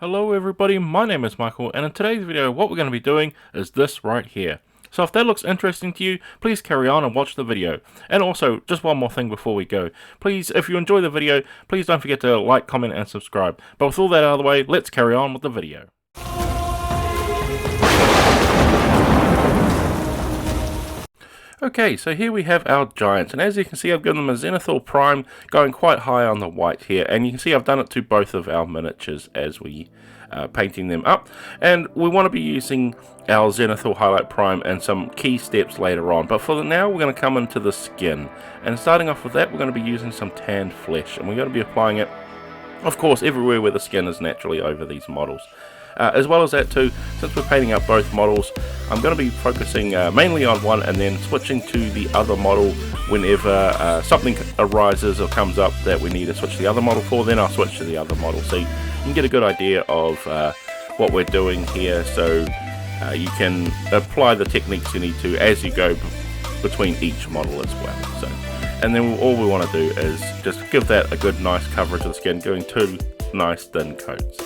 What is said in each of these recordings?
Hello everybody, my name is Michael, and in today's video what we're going to be doing is this right here. So if that looks interesting to you, please carry on and watch the video. And also, just one more thing before we go. Please, if you enjoy the video, please don't forget to like, comment and subscribe. But with all that out of the way, let's carry on with the video. Okay, so here we have our giants, and as you can see I've given them a zenithal prime going quite high on the white here, and you can see I've done it to both of our miniatures as we painting them up, and we want to be using our zenithal highlight prime and some key steps later on, but for now we're going to come into the skin, and starting off with that we're going to be using some tanned flesh, and we're going to be applying it of course everywhere where the skin is naturally over these models. As well as that too, since we're painting up both models, I'm going to be focusing mainly on one and then switching to the other model whenever something arises or comes up that we need to switch to the other model for, then I'll switch to the other model. So you can get a good idea of what we're doing here, so you can apply the techniques you need to as you go between each model as well. So, and then all we want to do is just give that a good nice coverage of the skin, doing two nice thin coats.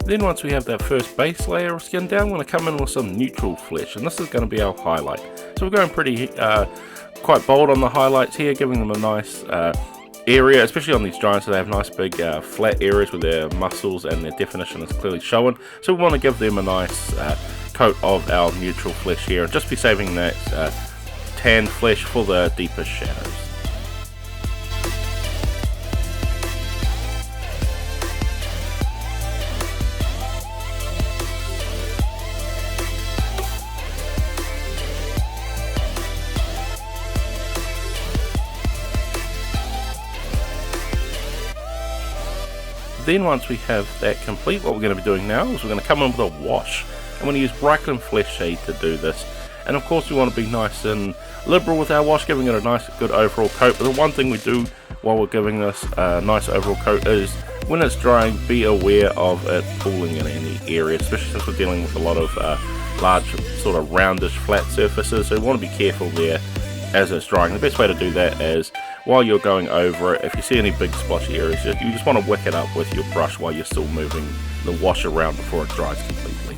Then once we have that first base layer of skin down, we're going to come in with some neutral flesh, and this is going to be our highlight. So we're going pretty quite bold on the highlights here, giving them a nice area, especially on these giants, so they have nice big flat areas where their muscles and their definition is clearly showing. So we want to give them a nice coat of our neutral flesh here, and just be saving that tan flesh for the deepest shadows. Then once we have that complete, what we're going to be doing now is we're going to come in with a wash. I'm going to use reikland fleshshade to do this. And of course we want to be nice and liberal with our wash, giving it a nice good overall coat. But the one thing we do while we're giving this a nice overall coat is when it's drying, be aware of it pooling in any area, especially since we're dealing with a lot of large sort of roundish flat surfaces. So we want to be careful there as it's drying. The best way to do that is while you're going over it, if you see any big splotchy areas, you just want to wick it up with your brush while you're still moving the wash around before it dries completely.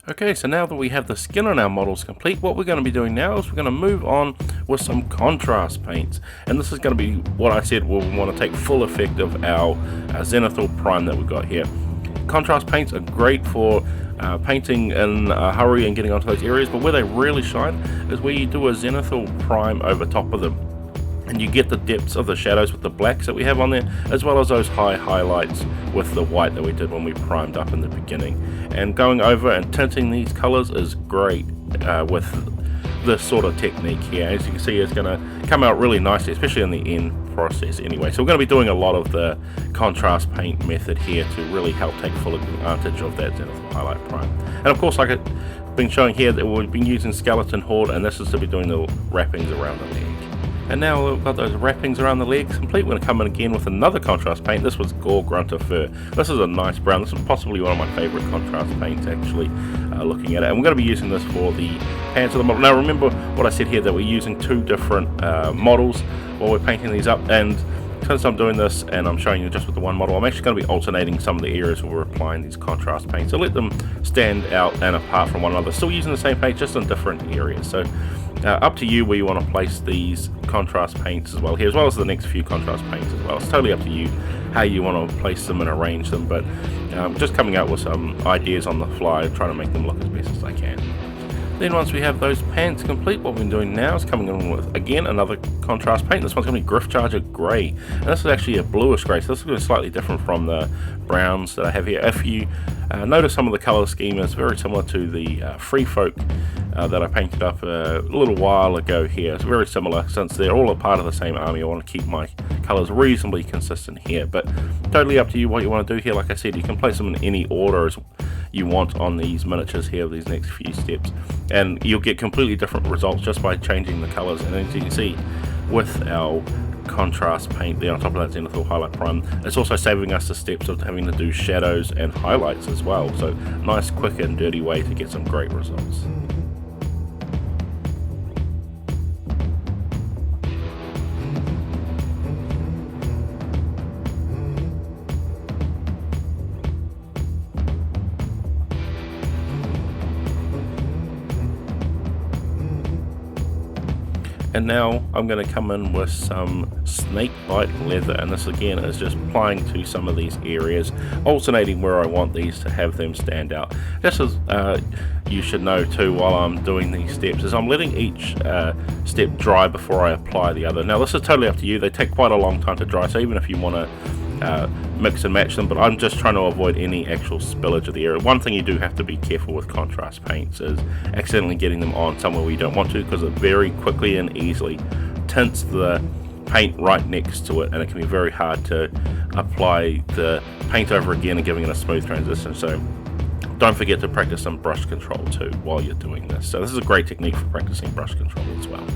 Okay, so now that we have the skin on our models complete, what we're going to be doing now is we're going to move on with some contrast paints. And this is going to be what I said we'll want to take full effect of our zenithal prime that we've got here. Contrast paints are great for painting in a hurry and getting onto those areas, but where they really shine is where you do a zenithal prime over top of them, and you get the depths of the shadows with the blacks that we have on there, as well as those high highlights with the white that we did when we primed up in the beginning. And going over and tinting these colors is great with this sort of technique here. As you can see, it's going to come out really nicely, especially in the end process anyway. So we're going to be doing a lot of the contrast paint method here to really help take full advantage of that zenithal highlight prime. And of course, like I've been showing here, that we've been using skeleton horde, and this is to be doing the wrappings around the leg. And now we've got those wrappings around the legs complete, we're going to come in again with another contrast paint. This was gore-grunta fur. This is a nice brown. This is possibly one of my favorite contrast paints actually, looking at it. And we're going to be using this for the pants of the model. Now remember what I said here, that we're using two different models while we're painting these up, and since I'm doing this and I'm showing you just with the one model, I'm actually going to be alternating some of the areas where we're applying these contrast paints, so let them stand out and apart from one another, still using the same paint, just in different areas. So up to you where you want to place these contrast paints as well here, as well as the next few contrast paints as well. It's totally up to you how you want to place them and arrange them, but just coming out with some ideas on the fly, trying to make them look as best as I can. Then once we have those pants complete, what we're doing now is coming in with, again, another contrast paint. This one's going to be gryph-charger grey, and this is actually a bluish grey, so this is going to be slightly different from the browns that I have here. If you notice, some of the colour scheme is very similar to the Free Folk that I painted up a little while ago here. It's very similar, since they're all a part of the same army. I want to keep my colours reasonably consistent here, but totally up to you what you want to do here. Like I said, you can place them in any order as you want on these miniatures here, these next few steps, and you'll get completely different results just by changing the colors. And as you can see with our contrast paint there on top of that zenithal highlight prime, it's also saving us the steps of having to do shadows and highlights as well. So nice, quick and dirty way to get some great results. And now I'm going to come in with some snakebite leather, and this again is just applying to some of these areas, alternating where I want these to have them stand out. Just as you should know too while I'm doing these steps, is I'm letting each step dry before I apply the other. Now this is totally up to you, they take quite a long time to dry, so even if you want to mix and match them, but I'm just trying to avoid any actual spillage of the area. One thing you do have to be careful with contrast paints is accidentally getting them on somewhere where you don't want to, because it very quickly and easily tints the paint right next to it, and it can be very hard to apply the paint over again and giving it a smooth transition. So don't forget to practice some brush control too while you're doing this. So this is a great technique for practicing brush control as well.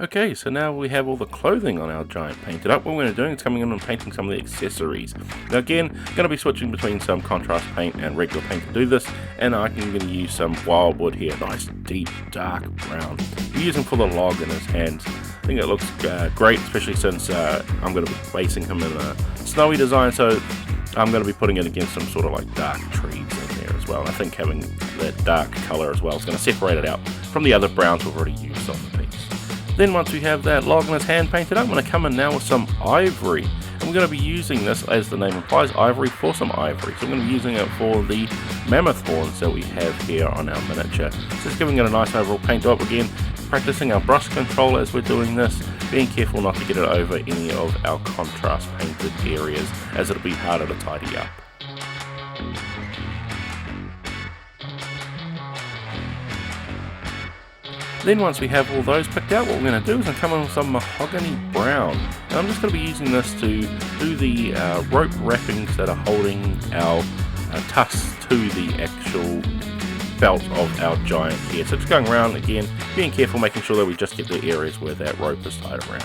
Okay, so now we have all the clothing on our giant painted up. What we're going to do is coming in and painting some of the accessories. Now again, going to be switching between some contrast paint and regular paint to do this, and I'm going to use some wyldwood here, nice deep dark brown. We're using for the log in his hands. I think it looks great, especially since I'm going to be basing him in a snowy design, so I'm going to be putting it against some sort of like dark trees in there as well. I think having that dark colour as well is going to separate it out from the other browns we've already used on the piece. Then once we have that log in his hand painted up, I'm going to come in now with some ivory. And we're going to be using this, as the name implies, ivory for some ivory. So I'm going to be using it for the mammoth horns that we have here on our miniature. Just giving it a nice overall paint job. Again, practicing our brush control as we're doing this, being careful not to get it over any of our contrast painted areas, as it'll be harder to tidy up. Then once we have all those picked out, what we're going to do is I'm come in with some mahogany brown. And I'm just going to be using this to do the rope wrappings that are holding our tusks to the actual belt of our giant here. So just going around again, being careful, making sure that we just get the areas where that rope is tied around.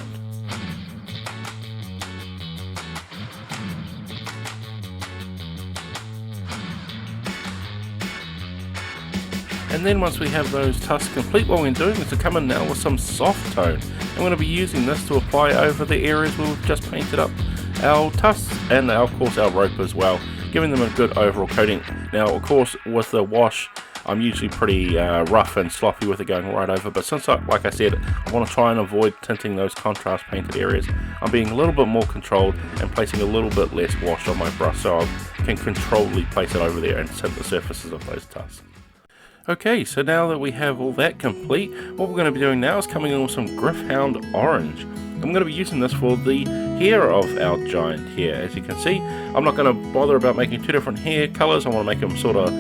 And then once we have those tusks complete, what we're doing is to come in now with some soft tone. I'm going to be using this to apply over the areas where we've just painted up our tusks and of course our rope as well, giving them a good overall coating. Now of course with the wash, I'm usually pretty rough and sloppy with it going right over, but since like I said, I want to try and avoid tinting those contrast painted areas, I'm being a little bit more controlled and placing a little bit less wash on my brush so I can controlledly place it over there and tint the surfaces of those tusks. Okay, so now that we have all that complete, what we're going to be doing now is coming in with some gryph-hound orange. I'm going to be using this for the hair of our giant here. As you can see, I'm not going to bother about making two different hair colours. I want to make them sort of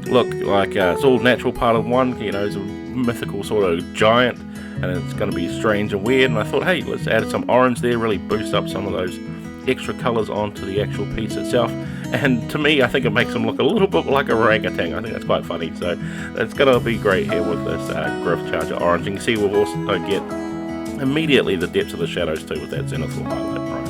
look like it's all natural part of one. You know, it's a mythical sort of giant, and it's going to be strange and weird. And I thought, hey, let's add some orange there, really boost up some of those extra colours onto the actual piece itself. And to me, I think it makes them look a little bit like a orangutan. I think that's quite funny. So it's going to be great here with this gryph-charger orange. You can see we'll also get immediately the depths of the shadows too with that zenithal highlight prime.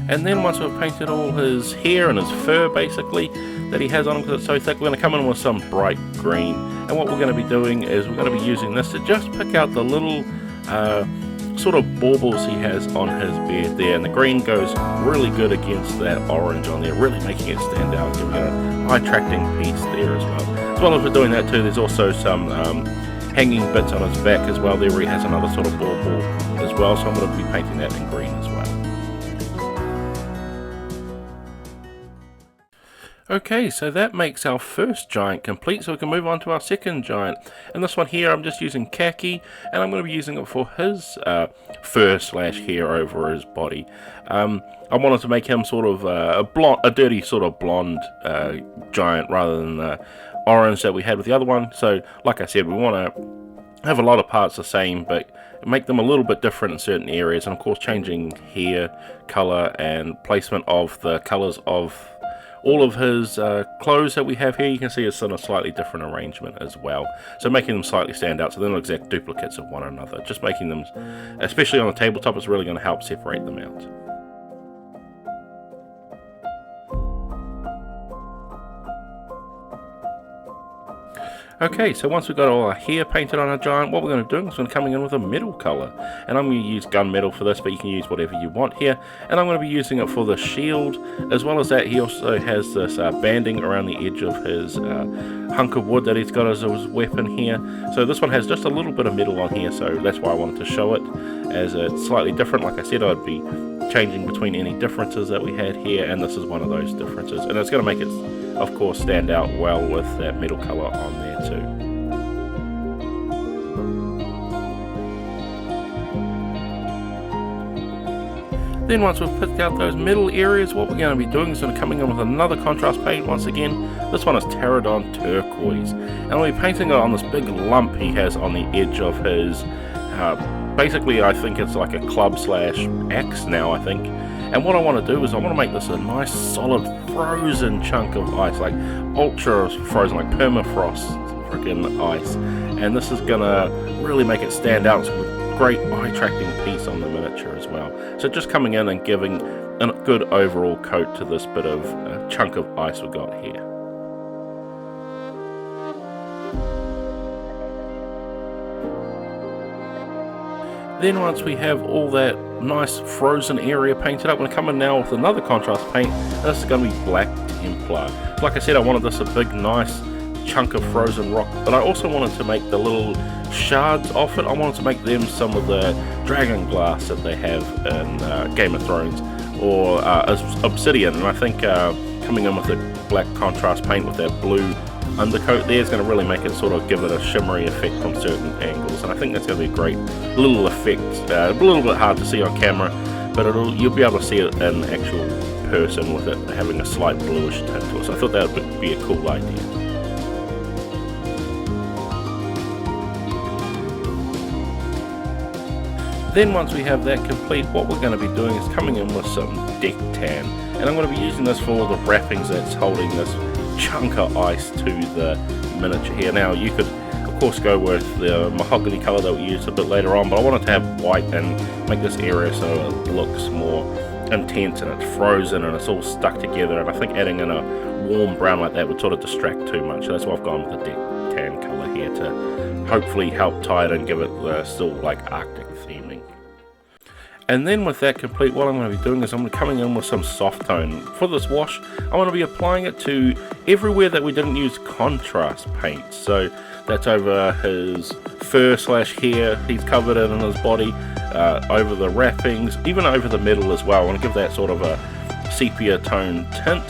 And then once we've painted all his hair and his fur basically that he has on him because it's so thick, we're going to come in with some bright green. And what we're going to be doing is we're going to be using this to just pick out the little sort of baubles he has on his beard there. And the green goes really good against that orange on there, really making it stand out, giving it an eye-attracting piece there as well. As well as we're doing that too, there's also some hanging bits on his back as well there where he has another sort of bauble as well. So I'm going to be painting that in green as well. Okay, so that makes our first giant complete, so we can move on to our second giant. And this one here, I'm just using khaki, and I'm going to be using it for his fur slash hair over his body. I wanted to make him sort of a dirty sort of blonde giant rather than the orange that we had with the other one. So, like I said, we want to have a lot of parts the same, but make them a little bit different in certain areas. And of course, changing hair color and placement of the colors of all of his clothes that we have here, you can see it's in a slightly different arrangement as well. So making them slightly stand out, so they're not exact duplicates of one another. Just making them, especially on the tabletop, is really going to help separate them out. Okay, so once we've got all our hair painted on our giant, what we're going to do is we're going to come in with a metal colour. And I'm going to use gunmetal for this, but you can use whatever you want here. And I'm going to be using it for the shield. As well as that, he also has this banding around the edge of his hunk of wood that he's got as his weapon here. So this one has just a little bit of metal on here, so that's why I wanted to show it, as it's slightly different. Like I said, I'd be changing between any differences that we had here, and this is one of those differences. And it's going to make it, of course, stand out well with that metal colour on there too. Then once we've picked out those middle areas, what we're going to be doing is going to coming in with another contrast paint once again. This one is terradon turquoise, and I'll be painting it on this big lump he has on the edge of his, basically I think it's like a club slash axe now, I think. And what I want to do is I want to make this a nice solid frozen chunk of ice, like ultra frozen, like permafrost freaking ice. And this is going to really make it stand out. It's a great eye-attracting piece on the miniature as well. So just coming in and giving a good overall coat to this bit of chunk of ice we've got here. Then once we have all that nice frozen area painted up, we're going to come in now with another contrast paint. This is going to be black templar. Like I said, I wanted this a big nice chunk of frozen rock, but I also wanted to make the little shards off it. I wanted to make them some of the dragon glass that they have in Game of Thrones, or obsidian. And I think coming in with the black contrast paint with that blue undercoat there is going to really make it sort of give it a shimmery effect from certain angles, and I think that's going to be a great little effect. A little bit hard to see on camera, but you'll be able to see it in actual person with it having a slight bluish tint to it, so I thought that would be a cool idea. Then once we have that complete, what we're going to be doing is coming in with some deck tan, and I'm going to be using this for the wrappings that's holding this chunk of ice to the miniature here. Now you could of course go with the mahogany color that we used a bit later on, but I wanted to have white and make this area so it looks more intense and it's frozen and it's all stuck together, and I think adding in a warm brown like that would sort of distract too much, so that's why I've gone with the deck tan color here to hopefully help tie it and give it the still like Arctic theming. And then with that complete, what I'm going to be doing is I'm going to be coming in with some soft tone. For this wash, I'm going to be applying it to everywhere that we didn't use contrast paint. So that's over his fur slash hair he's covered in his body, over the wrappings, even over the middle as well. I want to give that sort of a sepia tone tint.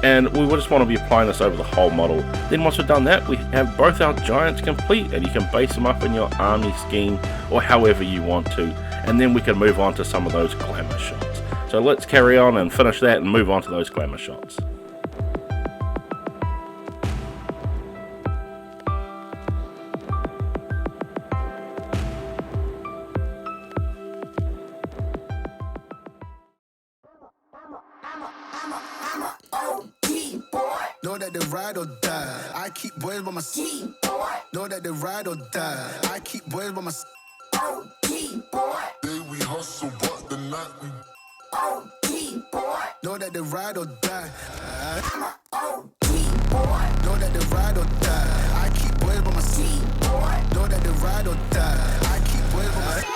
And we just want to be applying this over the whole model. Then once we've done that, we have both our giants complete, and you can base them up in your army scheme or however you want to. And then we can move on to some of those glamour shots. So let's carry on and finish that and move on to those glamour shots. Know that they ride or die. I keep boys by my side. Know that they ride or die. I keep boys by my side. Day we hustle, but the night we know that they ride or die. I'm a OG boy. Know that they ride or die. I keep boys by my side. Know that they ride or die. I keep boys by my side.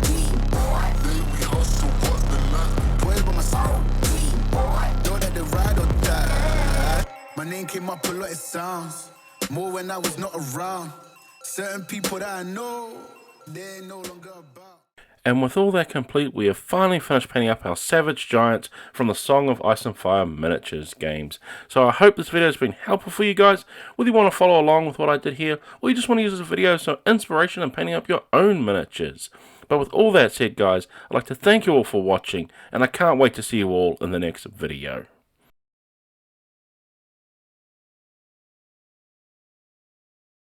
Day we hustle, but the night boys by my side. Know that they ride or die. My name came up a lot of sounds, more when I was not around. Certain people that I know, they ain't no longer about. And with all that complete, we have finally finished painting up our Savage Giants from the Song of Ice and Fire miniatures games. So I hope this video has been helpful for you guys, whether you want to follow along with what I did here, or you just want to use this video as some inspiration in painting up your own miniatures. But with all that said guys, I'd like to thank you all for watching, and I can't wait to see you all in the next video.